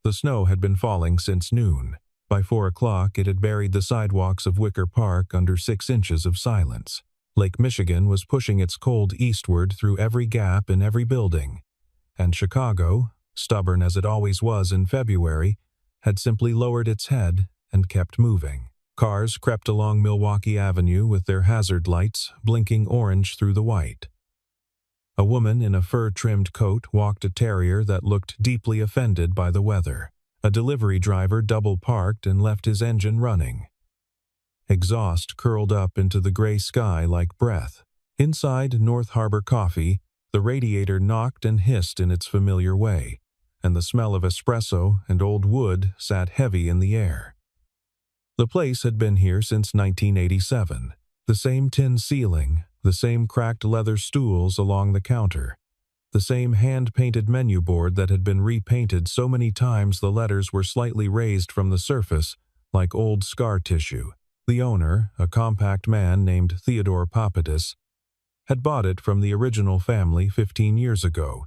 The snow had been falling since noon. By 4 o'clock, it had buried the sidewalks of Wicker Park under 6 inches of silence. Lake Michigan was pushing its cold eastward through every gap in every building. And Chicago, stubborn as it always was in February, had simply lowered its head and kept moving. Cars crept along Milwaukee Avenue with their hazard lights blinking orange through the white. A woman in a fur-trimmed coat walked a terrier that looked deeply offended by the weather. A delivery driver double-parked and left his engine running. Exhaust curled up into the gray sky like breath. Inside North Harbor Coffee, the radiator knocked and hissed in its familiar way, and the smell of espresso and old wood sat heavy in the air. The place had been here since 1987. The same tin ceiling, the same cracked leather stools along the counter, the same hand-painted menu board that had been repainted so many times the letters were slightly raised from the surface, like old scar tissue. The owner, a compact man named Theodore Papadis, had bought it from the original family 15 years ago,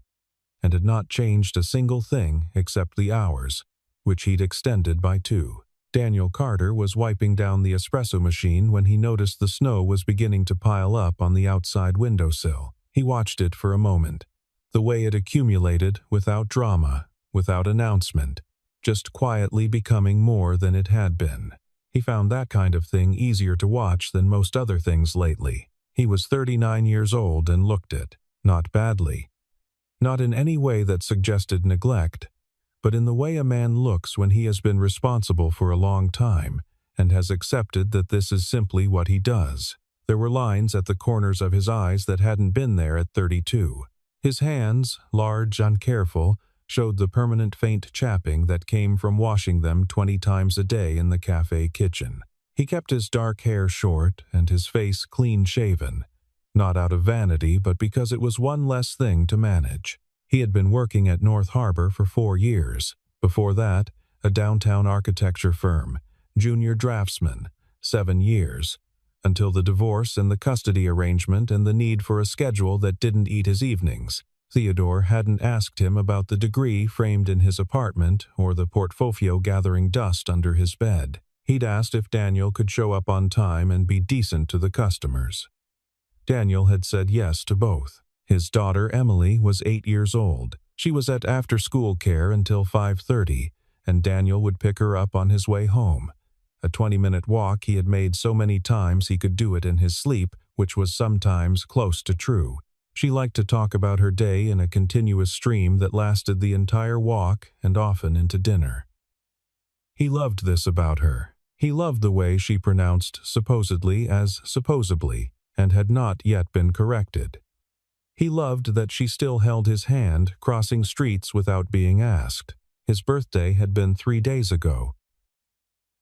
and had not changed a single thing except the hours, which he'd extended by 2. Daniel Carter was wiping down the espresso machine when he noticed the snow was beginning to pile up on the outside windowsill. He watched it for a moment, the way it accumulated without drama, without announcement, just quietly becoming more than it had been. He found that kind of thing easier to watch than most other things lately. He was 39 years old and looked it, not badly. Not in any way that suggested neglect, but in the way a man looks when he has been responsible for a long time and has accepted that this is simply what he does. There were lines at the corners of his eyes that hadn't been there at 32. His hands, large and careful, showed the permanent faint chapping that came from washing them 20 times a day in the cafe kitchen. He kept his dark hair short and his face clean-shaven, not out of vanity but because it was one less thing to manage. He had been working at North Harbor for 4 years. Before that, a downtown architecture firm, junior draftsman, 7 years, until the divorce and the custody arrangement and the need for a schedule that didn't eat his evenings. Theodore hadn't asked him about the degree framed in his apartment or the portfolio gathering dust under his bed. He'd asked if Daniel could show up on time and be decent to the customers. Daniel had said yes to both. His daughter Emily was 8 years old. She was at after-school care until 5:30, and Daniel would pick her up on his way home. A 20-minute walk he had made so many times he could do it in his sleep, which was sometimes close to true. She liked to talk about her day in a continuous stream that lasted the entire walk and often into dinner. He loved this about her. He loved the way she pronounced supposedly as supposably and had not yet been corrected. He loved that she still held his hand, crossing streets without being asked. His birthday had been 3 days ago.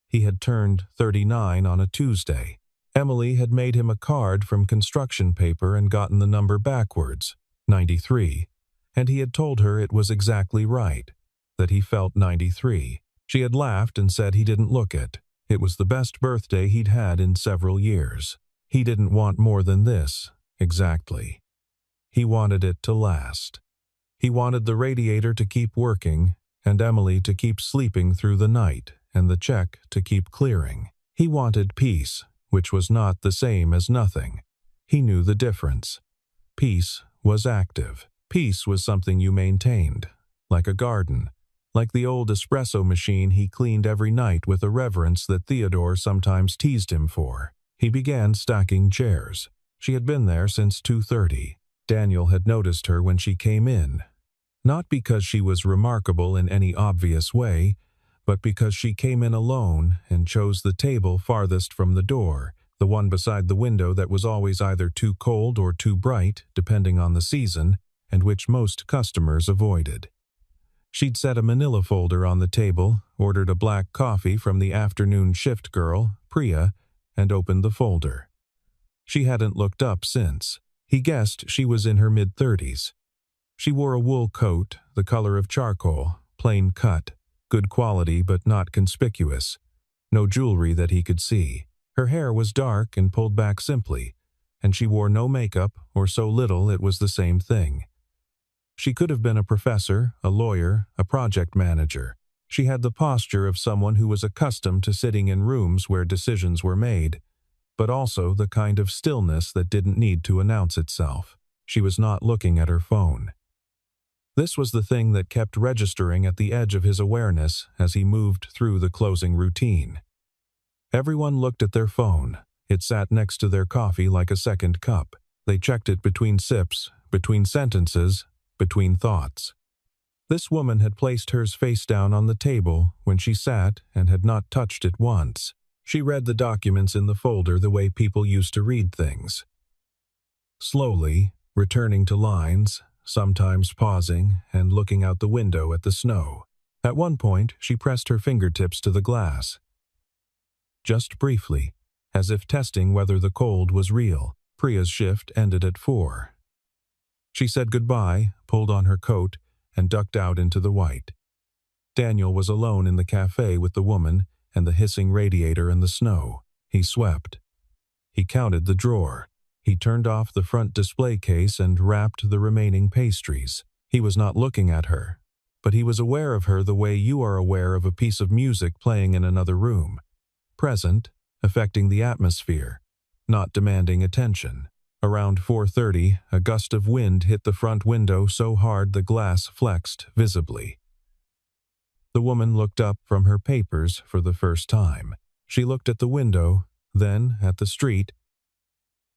He had turned 39 on a Tuesday. Emily had made him a card from construction paper and gotten the number backwards, 93, and he had told her it was exactly right, that he felt 93. She had laughed and said he didn't look it. It was the best birthday he'd had in several years. He didn't want more than this, exactly. He wanted it to last. He wanted the radiator to keep working, and Emily to keep sleeping through the night, and the check to keep clearing. He wanted peace, which was not the same as nothing. He knew the difference. Peace was active. Peace was something you maintained, like a garden, like the old espresso machine he cleaned every night with a reverence that Theodore sometimes teased him for. He began stacking chairs. She had been there since 2:30. Daniel had noticed her when she came in, not because she was remarkable in any obvious way, but because she came in alone and chose the table farthest from the door, the one beside the window that was always either too cold or too bright, depending on the season, and which most customers avoided. She'd set a manila folder on the table, ordered a black coffee from the afternoon shift girl, Priya, and opened the folder. She hadn't looked up since. He guessed she was in her mid-30s. She wore a wool coat, the color of charcoal, plain cut, good quality but not conspicuous. No jewelry that he could see. Her hair was dark and pulled back simply, and she wore no makeup or so little it was the same thing. She could have been a professor, a lawyer, a project manager. She had the posture of someone who was accustomed to sitting in rooms where decisions were made, but also the kind of stillness that didn't need to announce itself. She was not looking at her phone. This was the thing that kept registering at the edge of his awareness as he moved through the closing routine. Everyone looked at their phone. It sat next to their coffee like a second cup. They checked it between sips, between sentences, between thoughts. This woman had placed hers face down on the table when she sat and had not touched it once. She read the documents in the folder the way people used to read things. Slowly, returning to lines, sometimes pausing and looking out the window at the snow. At one point, she pressed her fingertips to the glass. Just briefly, as if testing whether the cold was real. Priya's shift ended at 4. She said goodbye, pulled on her coat, and ducked out into the white. Daniel was alone in the cafe with the woman and the hissing radiator and the snow. He swept. He counted the drawer. He turned off the front display case and wrapped the remaining pastries. He was not looking at her, but he was aware of her the way you are aware of a piece of music playing in another room. Present, affecting the atmosphere, not demanding attention. Around 4:30, a gust of wind hit the front window so hard the glass flexed visibly. The woman looked up from her papers for the first time. She looked at the window, then at the street,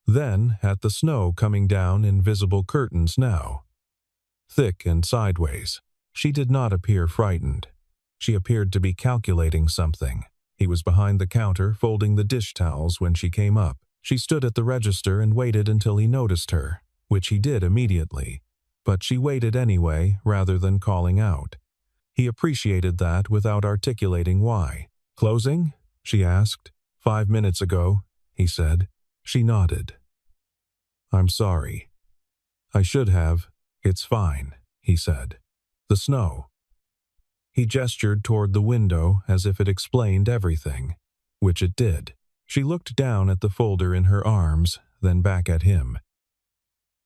then at the snow coming down in visible curtains now, thick and sideways. She did not appear frightened. She appeared to be calculating something. He was behind the counter folding the dish towels when she came up. She stood at the register and waited until he noticed her, which he did immediately. But she waited anyway rather than calling out. He appreciated that without articulating why. "Closing?" she asked. "5 minutes ago," he said. She nodded. "I'm sorry." "I should have. It's fine," he said. "The snow." He gestured toward the window as if it explained everything, which it did. She looked down at the folder in her arms, then back at him.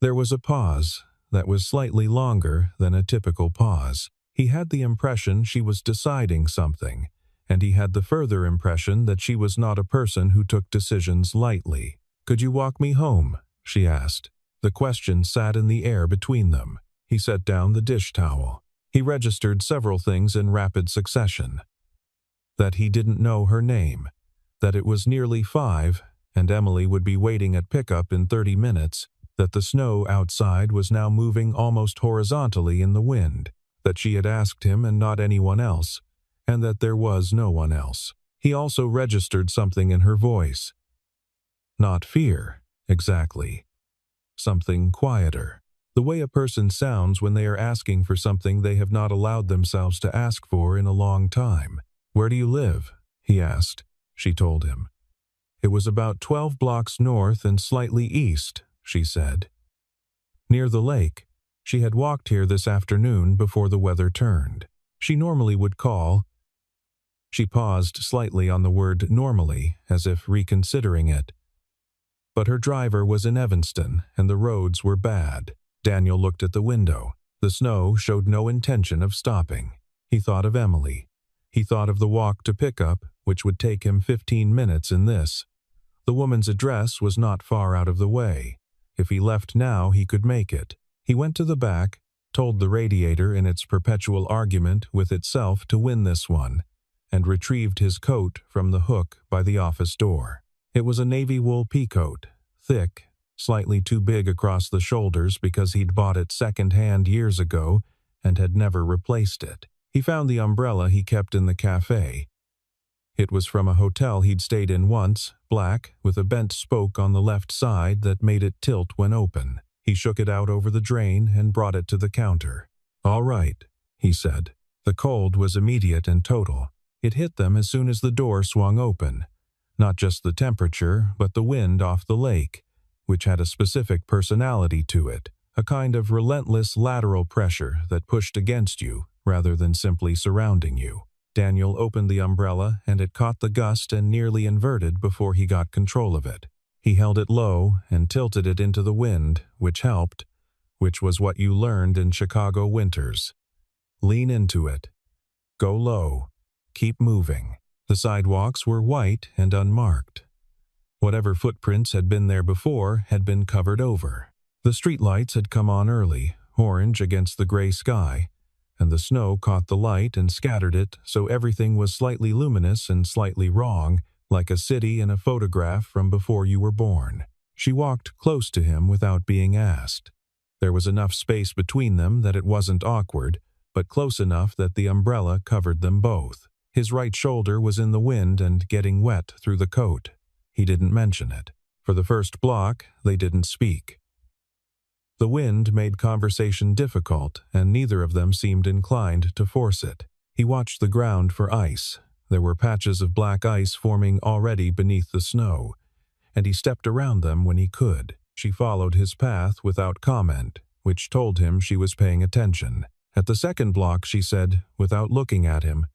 There was a pause that was slightly longer than a typical pause. He had the impression she was deciding something, and he had the further impression that she was not a person who took decisions lightly. "Could you walk me home?" she asked. The question sat in the air between them. He set down the dish towel. He registered several things in rapid succession. That he didn't know her name, that it was nearly 5, and Emily would be waiting at pickup in 30 minutes, that the snow outside was now moving almost horizontally in the wind, that she had asked him and not anyone else, and that there was no one else. He also registered something in her voice. Not fear, exactly. Something quieter. The way a person sounds when they are asking for something they have not allowed themselves to ask for in a long time. "Where do you live?" he asked. She told him. "It was about 12 blocks north and slightly east," she said. "Near the lake. She had walked here this afternoon before the weather turned. She normally would call." She paused slightly on the word normally, as if reconsidering it. But her driver was in Evanston, and the roads were bad. Daniel looked at the window. The snow showed no intention of stopping. He thought of Emily. He thought of the walk to pickup, which would take him 15 minutes in this. The woman's address was not far out of the way. If he left now, he could make it. He went to the back, told the radiator in its perpetual argument with itself to win this one, and retrieved his coat from the hook by the office door. It was a navy wool peacoat, thick, slightly too big across the shoulders because he'd bought it second-hand years ago and had never replaced it. He found the umbrella he kept in the cafe. It was from a hotel he'd stayed in once, black, with a bent spoke on the left side that made it tilt when open. He shook it out over the drain and brought it to the counter. "All right," he said. The cold was immediate and total. It hit them as soon as the door swung open. Not just the temperature, but the wind off the lake, which had a specific personality to it, a kind of relentless lateral pressure that pushed against you rather than simply surrounding you. Daniel opened the umbrella and it caught the gust and nearly inverted before he got control of it. He held it low and tilted it into the wind, which helped, which was what you learned in Chicago winters. Lean into it. Go low. Keep moving. The sidewalks were white and unmarked. Whatever footprints had been there before had been covered over. The streetlights had come on early, orange against the gray sky, and the snow caught the light and scattered it so everything was slightly luminous and slightly wrong, like a city in a photograph from before you were born. She walked close to him without being asked. There was enough space between them that it wasn't awkward, but close enough that the umbrella covered them both. His right shoulder was in the wind and getting wet through the coat. He didn't mention it. For the first block, they didn't speak. The wind made conversation difficult, and neither of them seemed inclined to force it. He watched the ground for ice. There were patches of black ice forming already beneath the snow, and he stepped around them when he could. She followed his path without comment, which told him she was paying attention. At the second block, she said, without looking at him,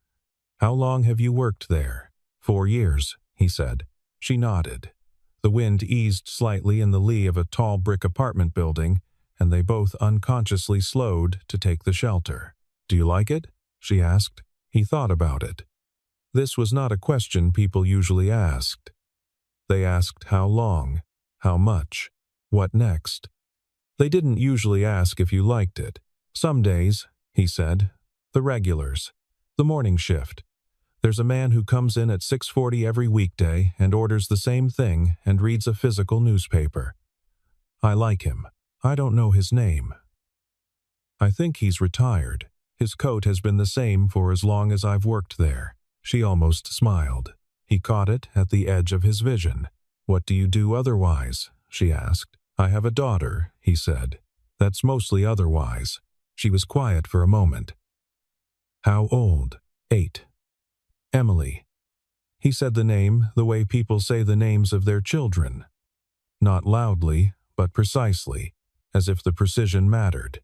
"How long have you worked there?" 4 years, he said. She nodded. The wind eased slightly in the lee of a tall brick apartment building, and they both unconsciously slowed to take the shelter. "Do you like it?" she asked. He thought about it. This was not a question people usually asked. They asked how long, how much, what next. They didn't usually ask if you liked it. "Some days," he said, "the regulars, the morning shift. There's a man who comes in at 6:40 every weekday and orders the same thing and reads a physical newspaper. I like him. I don't know his name. I think he's retired. His coat has been the same for as long as I've worked there." She almost smiled. He caught it at the edge of his vision. "What do you do otherwise?" she asked. "I have a daughter," he said. "That's mostly otherwise." She was quiet for a moment. "How old?" 8. "Emily." He said the name the way people say the names of their children. Not loudly, but precisely, as if the precision mattered.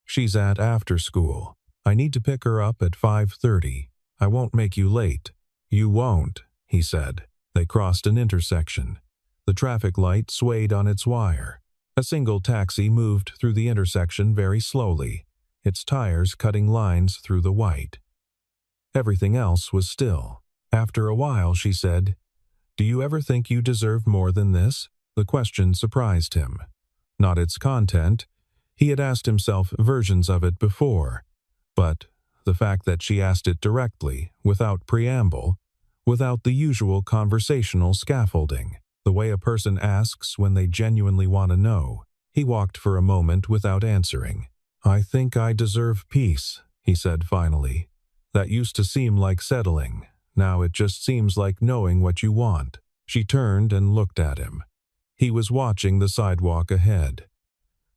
"She's at after school. I need to pick her up at 5:30. I won't make you late." "You won't," he said. They crossed an intersection. The traffic light swayed on its wire. A single taxi moved through the intersection very slowly, its tires cutting lines through the white. Everything else was still. After a while, she said, "Do you ever think you deserve more than this?" The question surprised him. Not its content. He had asked himself versions of it before. But the fact that she asked it directly, without preamble, without the usual conversational scaffolding, the way a person asks when they genuinely want to know. He walked for a moment without answering. "I think I deserve peace," he said finally. "That used to seem like settling. Now it just seems like knowing what you want." She turned and looked at him. He was watching the sidewalk ahead.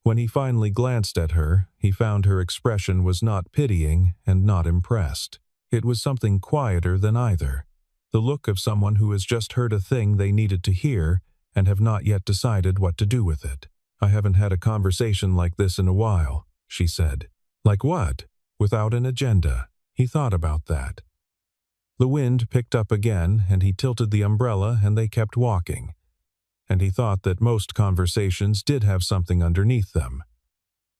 When he finally glanced at her, he found her expression was not pitying and not impressed. It was something quieter than either. The look of someone who has just heard a thing they needed to hear and have not yet decided what to do with it. "I haven't had a conversation like this in a while," she said. "Like what?" "Without an agenda." He thought about that. The wind picked up again, and he tilted the umbrella and they kept walking. And he thought that most conversations did have something underneath them.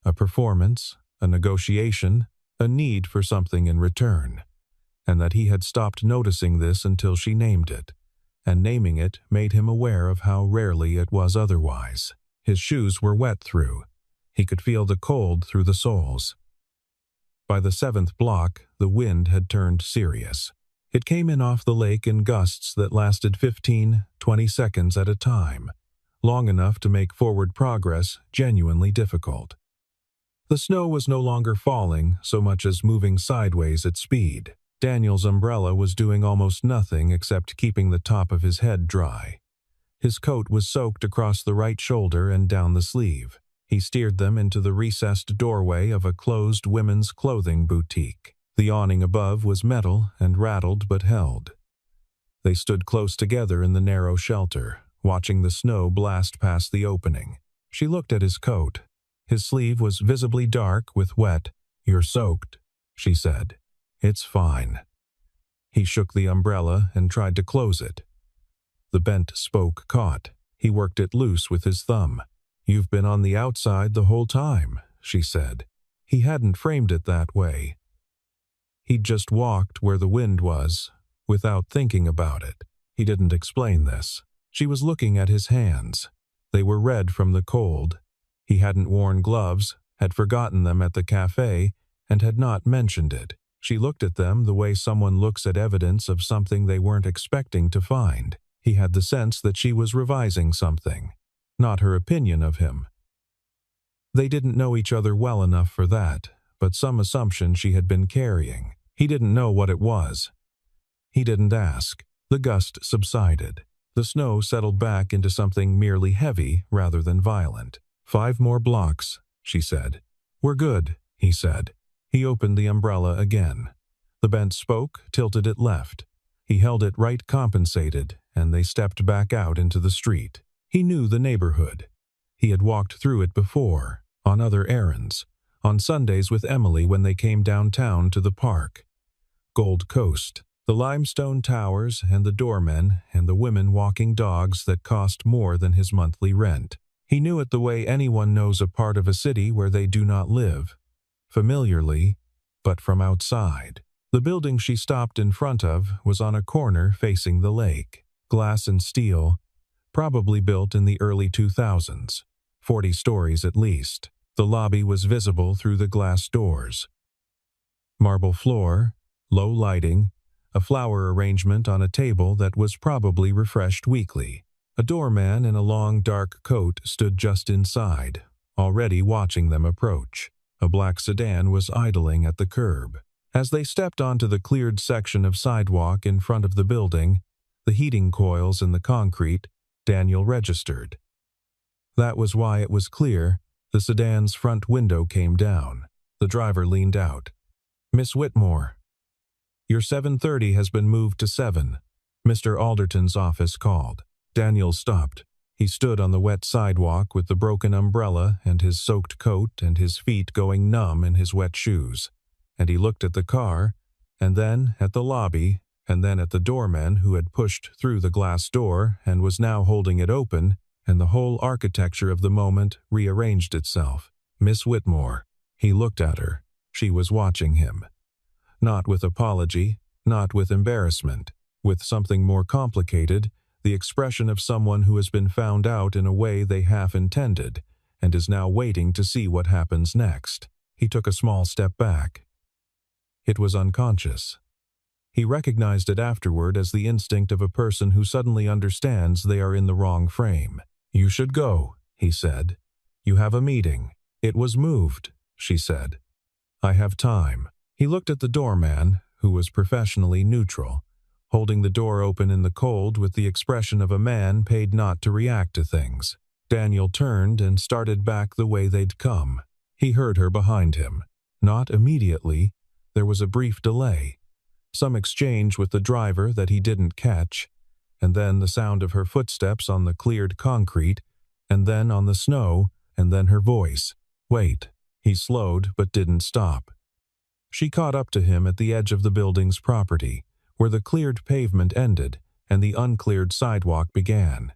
A performance, a negotiation, a need for something in return. And that he had stopped noticing this until she named it. And naming it made him aware of how rarely it was otherwise. His shoes were wet through. He could feel the cold through the soles. By the 7th block, the wind had turned serious. It came in off the lake in gusts that lasted 15-20 seconds at a time, long enough to make forward progress genuinely difficult. The snow was no longer falling so much as moving sideways at speed. Daniel's umbrella was doing almost nothing except keeping the top of his head dry. His coat was soaked across the right shoulder and down the sleeve. He steered them into the recessed doorway of a closed women's clothing boutique. The awning above was metal and rattled but held. They stood close together in the narrow shelter, watching the snow blast past the opening. She looked at his coat. His sleeve was visibly dark with wet. "You're soaked," she said. "It's fine." He shook the umbrella and tried to close it. The bent spoke caught. He worked it loose with his thumb. "You've been on the outside the whole time," she said. He hadn't framed it that way. He'd just walked where the wind was, without thinking about it. He didn't explain this. She was looking at his hands. They were red from the cold. He hadn't worn gloves, had forgotten them at the cafe, and had not mentioned it. She looked at them the way someone looks at evidence of something they weren't expecting to find. He had the sense that she was revising something, not her opinion of him. They didn't know each other well enough for that, but some assumption she had been carrying. He didn't know what it was. He didn't ask. The gust subsided. The snow settled back into something merely heavy rather than violent. 5 more blocks, she said. We're good, he said. He opened the umbrella again. The bent spoke tilted it left. He held it right compensated, and they stepped back out into the street. He knew the neighborhood. He had walked through it before, on other errands, on Sundays with Emily when they came downtown to the park. Gold Coast, the limestone towers and the doormen and the women walking dogs that cost more than his monthly rent. He knew it the way anyone knows a part of a city where they do not live. Familiarly, but from outside. The building she stopped in front of was on a corner facing the lake. Glass and steel, probably built in the early 2000s. 40 stories at least. The lobby was visible through the glass doors. Marble floor, low lighting, a flower arrangement on a table that was probably refreshed weekly. A doorman in a long dark coat stood just inside, already watching them approach. A black sedan was idling at the curb. As they stepped onto the cleared section of sidewalk in front of the building, the heating coils in the concrete, Daniel registered. That was why it was clear. The sedan's front window came down. The driver leaned out. Miss Whitmore. Your 7:30 has been moved to 7. Mr. Alderton's office called. Daniel stopped. He stood on the wet sidewalk with the broken umbrella and his soaked coat and his feet going numb in his wet shoes. And he looked at the car, and then at the lobby, and then at the doorman who had pushed through the glass door and was now holding it open, and the whole architecture of the moment rearranged itself. Miss Whitmore. He looked at her. She was watching him. Not with apology, not with embarrassment, with something more complicated, the expression of someone who has been found out in a way they half intended, and is now waiting to see what happens next. He took a small step back. It was unconscious. He recognized it afterward as the instinct of a person who suddenly understands they are in the wrong frame. You should go, he said. You have a meeting. It was moved, she said. I have time. He looked at the doorman, who was professionally neutral, holding the door open in the cold with the expression of a man paid not to react to things. Daniel turned and started back the way they'd come. He heard her behind him. Not immediately. There was a brief delay. Some exchange with the driver that he didn't catch, and then the sound of her footsteps on the cleared concrete, and then on the snow, and then her voice. Wait. He slowed but didn't stop. She caught up to him at the edge of the building's property, where the cleared pavement ended and the uncleared sidewalk began.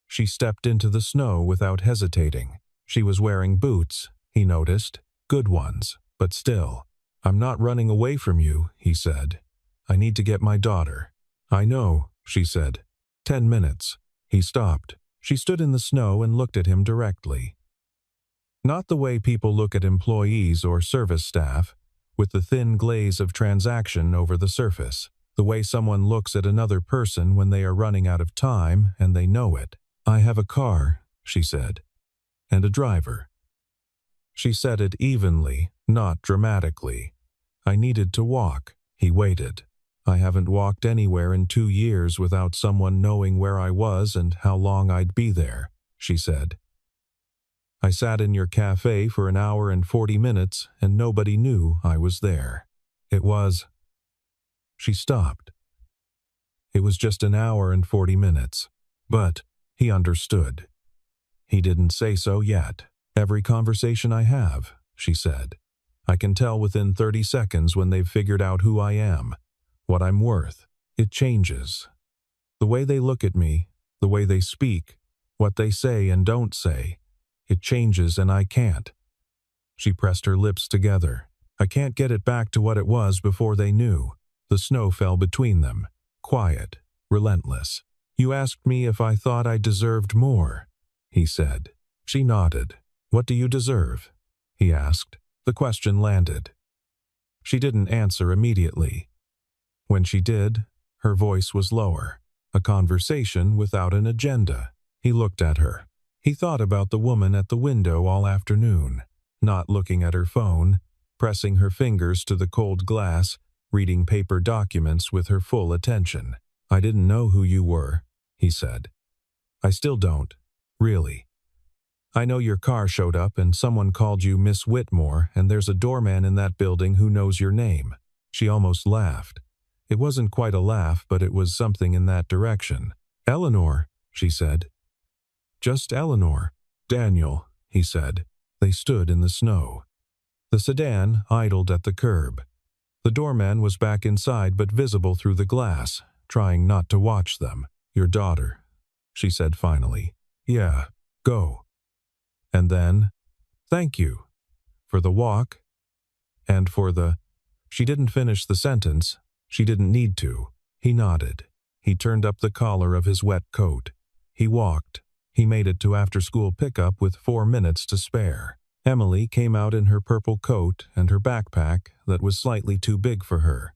She stepped into the snow without hesitating. She was wearing boots, he noticed, good ones, but still. I'm not running away from you, he said. I need to get my daughter. I know, she said. 10 minutes. He stopped. She stood in the snow and looked at him directly. Not the way people look at employees or service staff, with the thin glaze of transaction over the surface. The way someone looks at another person when they are running out of time and they know it. I have a car, she said. And a driver. She said it evenly, not dramatically. I needed to walk. He waited. I haven't walked anywhere in 2 years without someone knowing where I was and how long I'd be there, she said. I sat in your cafe for an hour and 40 minutes and nobody knew I was there. It was... She stopped. It was just an hour and 40 minutes. But he understood. He didn't say so yet. Every conversation I have, she said. I can tell within 30 seconds when they've figured out who I am, what I'm worth. It changes. The way they look at me, the way they speak, what they say and don't say, it changes and I can't. She pressed her lips together. I can't get it back to what it was before they knew. The snow fell between them, quiet, relentless. You asked me if I thought I deserved more, he said. She nodded. What do you deserve? He asked. The question landed. She didn't answer immediately. When she did, her voice was lower. A conversation without an agenda. He looked at her. He thought about the woman at the window all afternoon, not looking at her phone, pressing her fingers to the cold glass, reading paper documents with her full attention. I didn't know who you were, he said. I still don't, really. I know your car showed up and someone called you Miss Whitmore, and there's a doorman in that building who knows your name. She almost laughed. It wasn't quite a laugh, but it was something in that direction. Eleanor, she said. Just Eleanor. Daniel, he said. They stood in the snow. The sedan idled at the curb. The doorman was back inside but visible through the glass, trying not to watch them. Your daughter, she said finally. Yeah, go. And then, thank you. For the walk. And for the... She didn't finish the sentence. She didn't need to. He nodded. He turned up the collar of his wet coat. He walked. He made it to after-school pickup with 4 minutes to spare. Emily came out in her purple coat and her backpack that was slightly too big for her,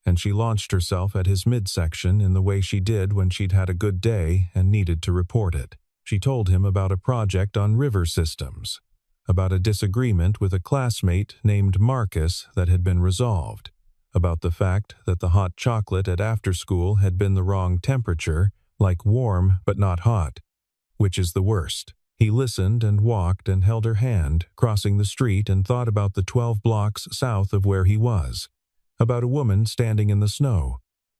and she launched herself at his midsection in the way she did when she'd had a good day and needed to report it. She told him about a project on river systems, about a disagreement with a classmate named Marcus that had been resolved, about the fact that the hot chocolate at after-school had been the wrong temperature, like warm but not hot. Which is the worst? He listened and walked and held her hand, crossing the street, and thought about the 12 blocks south of where he was, about a woman standing in the snow,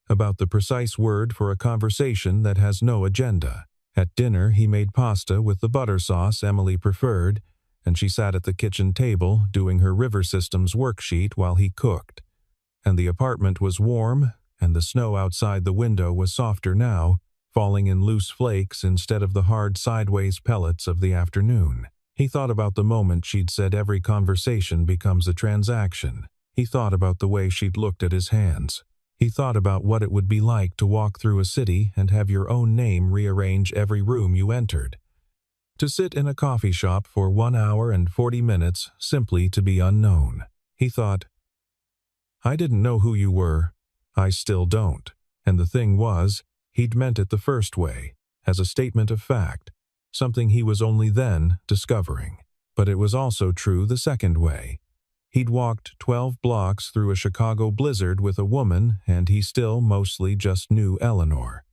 about the precise word for a conversation that has no agenda. At dinner, he made pasta with the butter sauce Emily preferred, and she sat at the kitchen table doing her river systems worksheet while he cooked. And the apartment was warm, and the snow outside the window was softer now, falling in loose flakes instead of the hard sideways pellets of the afternoon. He thought about the moment she'd said every conversation becomes a transaction. He thought about the way she'd looked at his hands. He thought about what it would be like to walk through a city and have your own name rearrange every room you entered. To sit in a coffee shop for 1 hour and 40 minutes simply to be unknown. He thought, I didn't know who you were. I still don't. And the thing was, he'd meant it the first way, as a statement of fact, something he was only then discovering. But it was also true the second way. He'd walked 12 blocks through a Chicago blizzard with a woman, and he still mostly just knew Eleanor.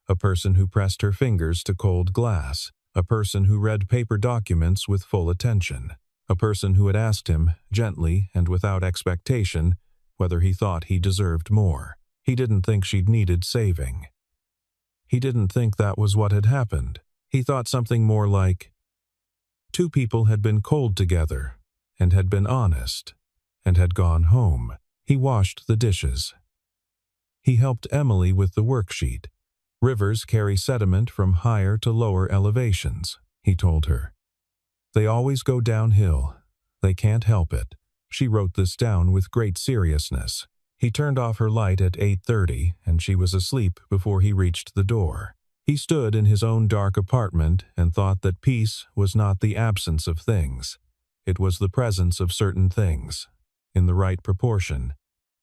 A person who pressed her fingers to cold glass. A person who read paper documents with full attention. A person who had asked him, gently and without expectation, whether he thought he deserved more. He didn't think she'd needed saving. He didn't think that was what had happened. He thought something more like, 2 people had been cold together, and had been honest, and had gone home. He washed the dishes. He helped Emily with the worksheet. Rivers carry sediment from higher to lower elevations, he told her. They always go downhill. They can't help it. She wrote this down with great seriousness. He turned off her light at 8:30, and she was asleep before he reached the door. He stood in his own dark apartment and thought that peace was not the absence of things. It was the presence of certain things, in the right proportion,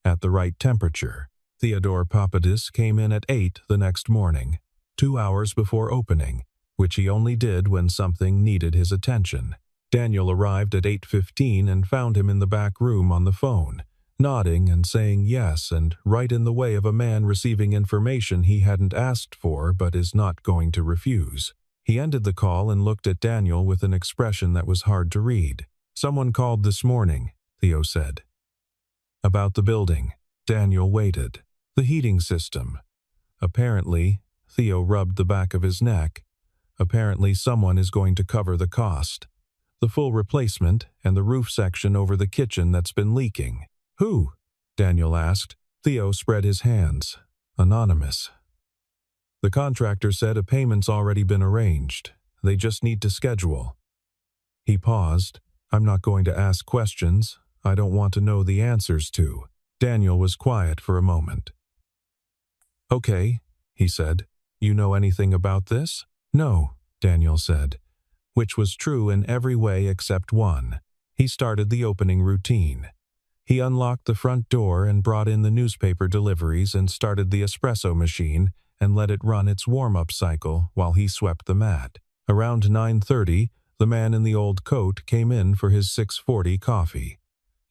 at the right temperature. Theodore Papadis came in at 8 the next morning, 2 hours before opening, which he only did when something needed his attention. Daniel arrived at 8:15 and found him in the back room on the phone, nodding and saying yes, and right in the way of a man receiving information he hadn't asked for but is not going to refuse. He ended the call and looked at Daniel with an expression that was hard to read. Someone called this morning, Theo said. About the building. Daniel waited. The heating system. Apparently, Theo rubbed the back of his neck. Apparently someone is going to cover the cost. The full replacement and the roof section over the kitchen that's been leaking. Who? Daniel asked. Theo spread his hands. Anonymous. The contractor said a payment's already been arranged. They just need to schedule. He paused. I'm not going to ask questions. I don't want to know the answers to." Daniel was quiet for a moment. "Okay," he said. "You know anything about this?" "No," Daniel said, which was true in every way except one. He started the opening routine. He unlocked the front door and brought in the newspaper deliveries and started the espresso machine and let it run its warm-up cycle while he swept the mat. Around 9:30, the man in the old coat came in for his 6:40 coffee.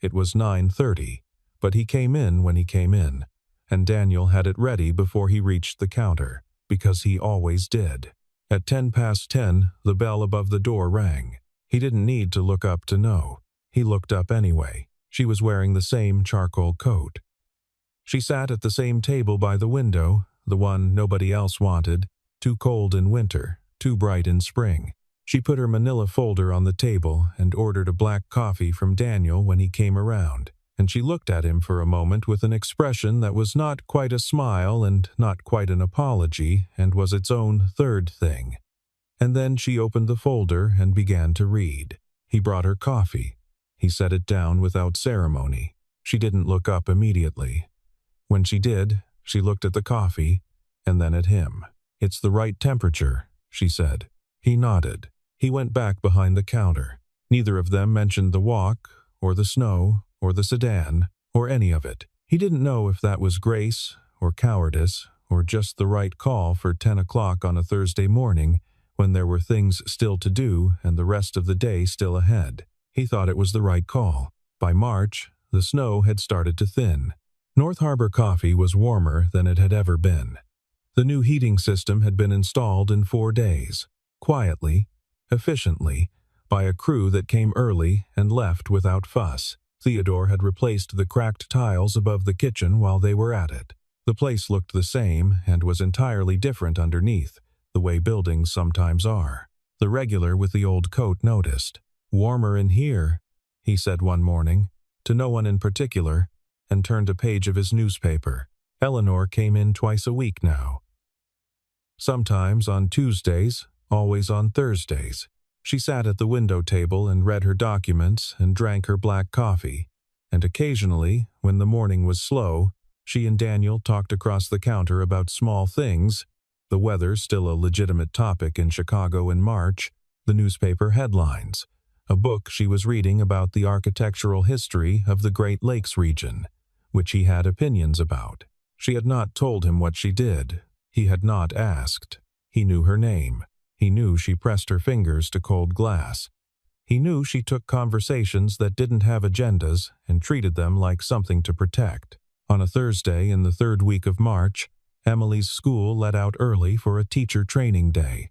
It was 9:30, but he came in when he came in, and Daniel had it ready before he reached the counter, because he always did. At 10 past 10, the bell above the door rang. He didn't need to look up to know. He looked up anyway. She was wearing the same charcoal coat. She sat at the same table by the window, the one nobody else wanted, too cold in winter, too bright in spring. She put her manila folder on the table and ordered a black coffee from Daniel when he came around, and she looked at him for a moment with an expression that was not quite a smile and not quite an apology and was its own third thing. And then she opened the folder and began to read. He brought her coffee. He set it down without ceremony. She didn't look up immediately. When she did, she looked at the coffee and then at him. "It's the right temperature," she said. He nodded. He went back behind the counter. Neither of them mentioned the walk, or the snow, or the sedan, or any of it. He didn't know if that was grace, or cowardice, or just the right call for 10 o'clock on a Thursday morning when there were things still to do and the rest of the day still ahead. He thought it was the right call. By March, the snow had started to thin. North Harbor coffee was warmer than it had ever been. The new heating system had been installed in 4 days, quietly, efficiently, by a crew that came early and left without fuss. Theodore had replaced the cracked tiles above the kitchen while they were at it. The place looked the same and was entirely different underneath, the way buildings sometimes are. The regular with the old coat noticed. "Warmer in here," he said one morning, to no one in particular, and turned a page of his newspaper. Eleanor came in twice a week now. Sometimes on Tuesdays, always on Thursdays. She sat at the window table and read her documents and drank her black coffee, and occasionally, when the morning was slow, she and Daniel talked across the counter about small things, the weather still a legitimate topic in Chicago in March, the newspaper headlines, a book she was reading about the architectural history of the Great Lakes region, which he had opinions about. She had not told him what she did. He had not asked. He knew her name. He knew she pressed her fingers to cold glass. He knew she took conversations that didn't have agendas and treated them like something to protect. On a Thursday in the 3rd week of March, Emily's school let out early for a teacher training day,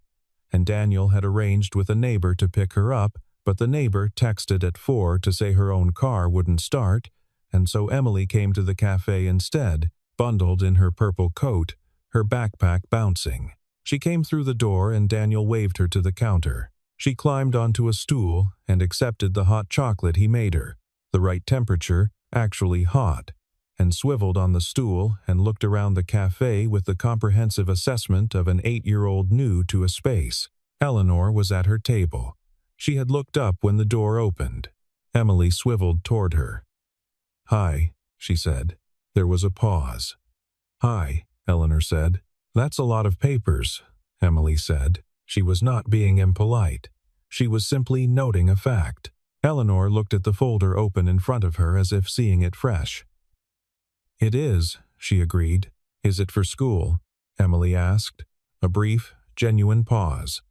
and Daniel had arranged with a neighbor to pick her up, but the neighbor texted at 4 to say her own car wouldn't start, and so Emily came to the cafe instead, bundled in her purple coat, her backpack bouncing. She came through the door and Daniel waved her to the counter. She climbed onto a stool and accepted the hot chocolate he made her, the right temperature, actually hot, and swiveled on the stool and looked around the cafe with the comprehensive assessment of an 8-year-old new to a space. Eleanor was at her table. She had looked up when the door opened. Emily swiveled toward her. "Hi," she said. There was a pause. "Hi," Eleanor said. "That's a lot of papers," Emily said. She was not being impolite. She was simply noting a fact. Eleanor looked at the folder open in front of her as if seeing it fresh. "It is," she agreed. "Is it for school?" Emily asked. A brief, genuine pause.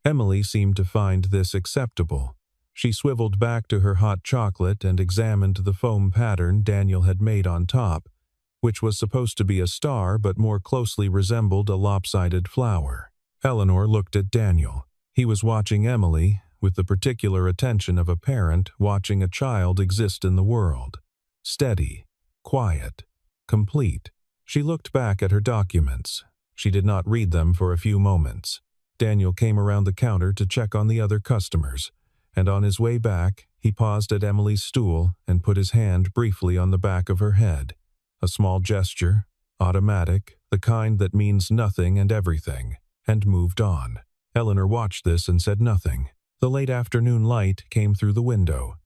Emily seemed to find this acceptable. She swiveled back to her hot chocolate and examined the foam pattern Daniel had made on top, which was supposed to be a star but more closely resembled a lopsided flower. Eleanor looked at Daniel. He was watching Emily, with the particular attention of a parent watching a child exist in the world. Steady, quiet, complete. She looked back at her documents. She did not read them for a few moments. Daniel came around the counter to check on the other customers, and on his way back, he paused at Emily's stool and put his hand briefly on the back of her head. A small gesture, automatic, the kind that means nothing and everything, and moved on. Eleanor watched this and said nothing. The late afternoon light came through the window.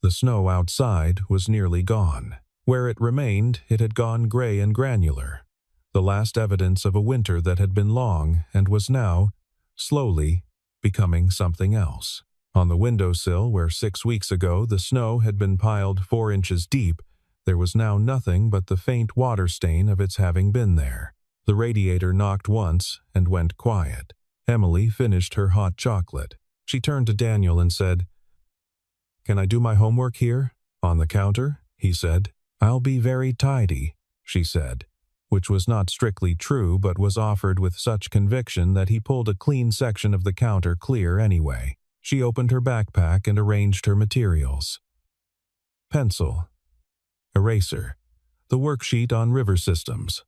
The snow outside was nearly gone. Where it remained, it had gone gray and granular, the last evidence of a winter that had been long and was now, slowly, becoming something else. On the windowsill, where 6 weeks ago the snow had been piled 4 inches deep, there was now nothing but the faint water stain of its having been there. The radiator knocked once and went quiet. Emily finished her hot chocolate. She turned to Daniel and said, "Can I do my homework here? On the counter?" he said. "I'll be very tidy," she said, which was not strictly true but was offered with such conviction that he pulled a clean section of the counter clear anyway. She opened her backpack and arranged her materials. Pencil. Eraser. The worksheet on river systems.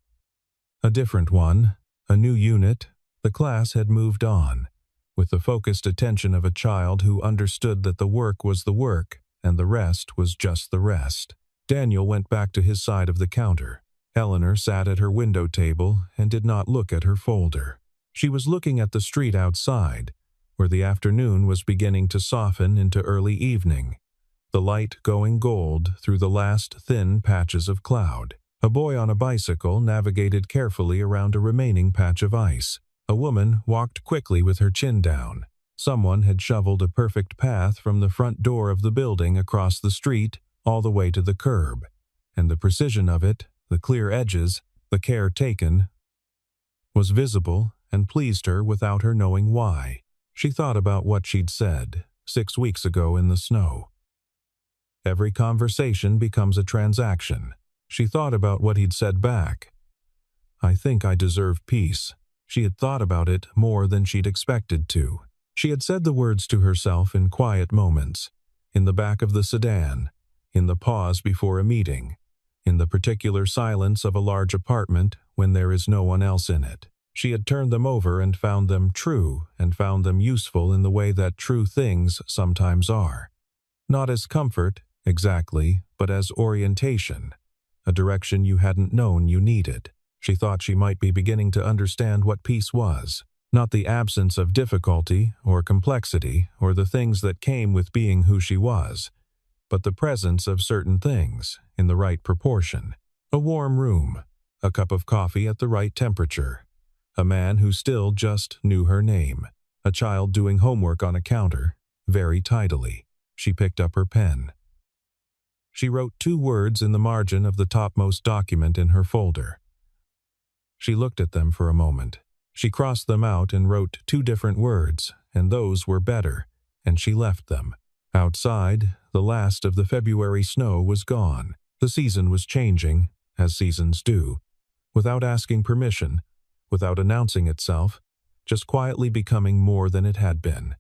A different one. A new unit. The class had moved on, with the focused attention of a child who understood that the work was the work and the rest was just the rest. Daniel went back to his side of the counter. Eleanor sat at her window table and did not look at her folder. She was looking at the street outside, where the afternoon was beginning to soften into early evening, the light going gold through the last thin patches of cloud. A boy on a bicycle navigated carefully around a remaining patch of ice. A woman walked quickly with her chin down. Someone had shoveled a perfect path from the front door of the building across the street all the way to the curb, and the precision of it, the clear edges, the care taken, was visible and pleased her without her knowing why. She thought about what she'd said 6 weeks ago in the snow. Every conversation becomes a transaction. She thought about what he'd said back. "I think I deserve peace." She had thought about it more than she'd expected to. She had said the words to herself in quiet moments, in the back of the sedan, in the pause before a meeting, in the particular silence of a large apartment when there is no one else in it. She had turned them over and found them true and found them useful in the way that true things sometimes are. Not as comfort, exactly, but as orientation, a direction you hadn't known you needed. She thought she might be beginning to understand what peace was, not the absence of difficulty or complexity or the things that came with being who she was, but the presence of certain things in the right proportion. A warm room, a cup of coffee at the right temperature, a man who still just knew her name, a child doing homework on a counter, very tidily. She picked up her pen. She wrote 2 words in the margin of the topmost document in her folder. She looked at them for a moment. She crossed them out and wrote 2 different words, and those were better, and she left them. Outside, the last of the February snow was gone. The season was changing, as seasons do, without asking permission, without announcing itself, just quietly becoming more than it had been.